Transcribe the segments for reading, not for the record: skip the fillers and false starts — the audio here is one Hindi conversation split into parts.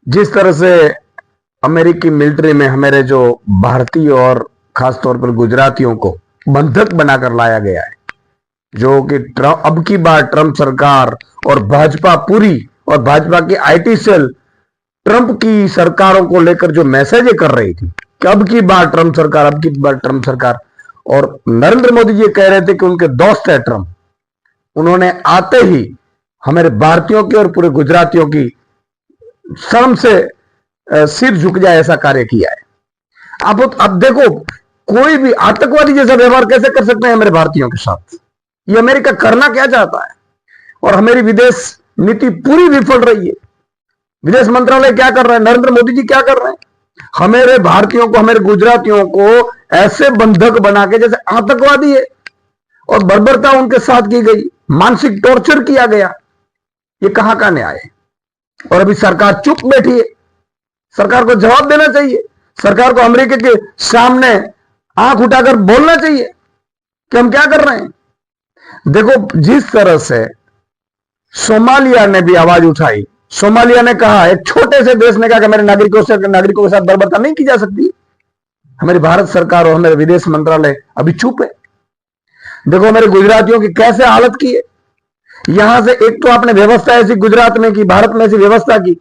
जिस तरह से अमेरिकी मिलिट्री में हमारे जो भारतीय और खासतौर पर गुजरातियों को बंधक बनाकर लाया गया है, जो कि अब की बार ट्रंप सरकार और भाजपा पूरी और भाजपा की आईटी सेल ट्रंप की सरकारों को लेकर जो मैसेज कर रही थी कि अब की बार ट्रंप सरकार, अब की बार ट्रंप सरकार, और नरेंद्र मोदी जी कह रहे थे कि उनके दोस्त है ट्रंप। उन्होंने आते ही हमारे भारतीयों की और पूरे गुजरातियों की शर्म से सिर झुक जाए ऐसा कार्य किया है। अब देखो, कोई भी आतंकवादी जैसा व्यवहार कैसे कर सकते हैं हमारे भारतीयों के साथ? ये अमेरिका करना क्या चाहता है? और हमारी विदेश नीति पूरी विफल रही है। विदेश मंत्रालय क्या कर रहा है, नरेंद्र मोदी जी क्या कर रहे हैं? हमारे भारतीयों को, हमारे गुजरातियों को ऐसे बंधक बना के जैसे आतंकवादी है, और बर्बरता उनके साथ की गई, मानसिक टॉर्चर किया गया। ये कहां का न्याय है? और अभी सरकार चुप बैठी है। सरकार को जवाब देना चाहिए। सरकार को अमेरिका के सामने आंख उठाकर बोलना चाहिए कि हम क्या कर रहे हैं। देखो, जिस तरह से सोमालिया ने भी आवाज उठाई, सोमालिया ने कहा, एक छोटे से देश ने कहा कि मेरे नागरिकों के साथ बर्बरता नहीं की जा सकती। हमारी भारत सरकार और हमारे विदेश मंत्रालय अभी चुप है। देखो हमारे गुजरातियों की कैसे हालत की है। यहां से एक तो आपने व्यवस्था ऐसी गुजरात में की, भारत में ऐसी व्यवस्था की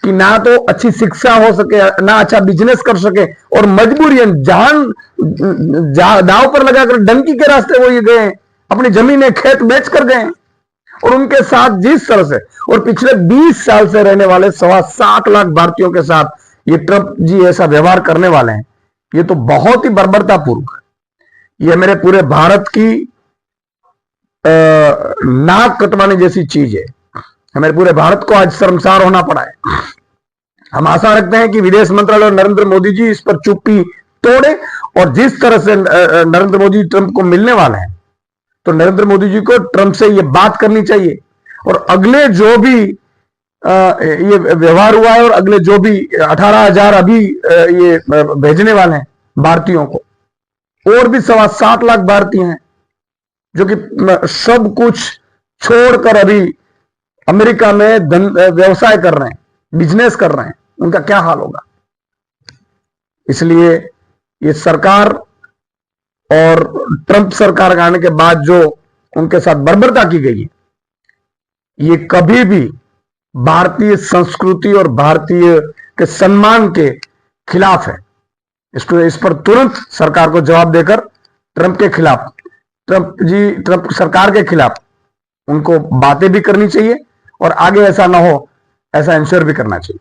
कि ना तो अच्छी शिक्षा हो सके, ना अच्छा बिजनेस कर सके, और मजबूरियन जान दांव पर लगाकर डंकी के रास्ते वो ये गए, अपनी जमीनें खेत बेच कर गए। और उनके साथ जिस तरह से, और पिछले 20 साल से रहने वाले 7.25 लाख भारतीयों के साथ ये ट्रंप जी ऐसा व्यवहार करने वाले हैं, ये तो बहुत ही बर्बरतापूर्वक है। ये मेरे पूरे भारत की नाक कटवाने जैसी चीज है। हमारे पूरे भारत को आज शर्मसार होना पड़ा है। हम आशा रखते हैं कि विदेश मंत्रालय और नरेंद्र मोदी जी इस पर चुप्पी तोड़े, और जिस तरह से नरेंद्र मोदी ट्रंप को मिलने वाले हैं, तो नरेंद्र मोदी जी को ट्रंप से ये बात करनी चाहिए। और अगले जो भी ये व्यवहार हुआ है, और अगले जो भी 18,000 अभी ये भेजने वाले हैं भारतीयों को, और भी 7.25 लाख भारतीय हैं जो कि सब कुछ छोड़कर अभी अमेरिका में व्यवसाय कर रहे हैं, बिजनेस कर रहे हैं। उनका क्या हाल होगा? इसलिए ये सरकार और ट्रंप सरकार आने के बाद जो उनके साथ बर्बरता की गई है, ये कभी भी भारतीय संस्कृति और भारतीय के सम्मान के खिलाफ है। इस पर तुरंत सरकार को जवाब देकर ट्रंप के खिलाफ, ट्रंप सरकार के खिलाफ उनको बातें भी करनी चाहिए, और आगे ऐसा ना हो ऐसा इंश्योर भी करना चाहिए।